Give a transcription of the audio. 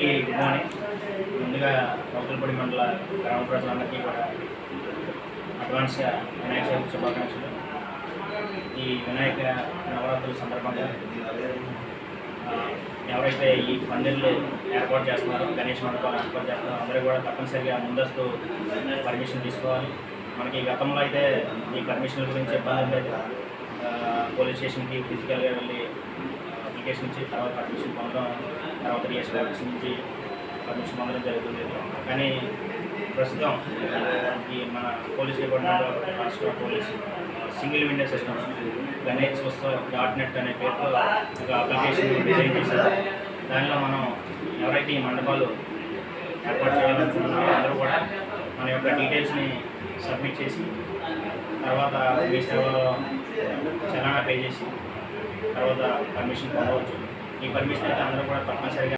అందరికీ good morning. ముందుగా రౌతులపూడి మండల గ్రామ ప్రజలందరికీ కూడా అడ్వాన్స్గా వినాయక చవితి శుభాకాంక్షలు. ఈ వినాయక నవరాత్రుల సందర్భంగా ఎవరైతే ఈ పందిర్లు ఏర్పాటు చేస్తున్నారో, గణేష్ మండపాలు ఏర్పాటు చేస్తున్నారో అందరూ కూడా తప్పనిసరిగా ముందస్తు పర్మిషన్ తీసుకోవాలి. మనకి గతంలో అయితే ఈ పర్మిషన్ల గురించి ఇబ్బంది ఉండేది. పోలీస్ స్టేషన్కి ఫిజికల్గా వెళ్ళి అప్లికేషన్ ఇచ్చి తర్వాత పర్మిషన్ పొందడం, తర్వాత డిఎస్పీ ఆఫీస్ నుంచి పర్మిషన్ పొందడం జరుగుతుంది. కానీ ప్రస్తుతం ఈ మన పోలీస్ డిపార్ట్మెంట్, రాష్ట్ర police single window system Ganesh ఉత్సవ్.net అనే పేరుతో ఒక అప్లికేషన్ డిజైన్ చేశారు. దానిలో మనం ఎవరైతే ఈ మండపాలు ఏర్పాటు చేయాలనుకుంటున్నారో అందరూ కూడా మన యొక్క డీటెయిల్స్ని సబ్మిట్ చేసి తర్వాత మీ సేవలో చలానా పే చేసి తర్వాత పర్మిషన్ పొందవచ్చు. ఈ పర్మిషన్ అయితే అందరూ కూడా తప్పనిసరిగా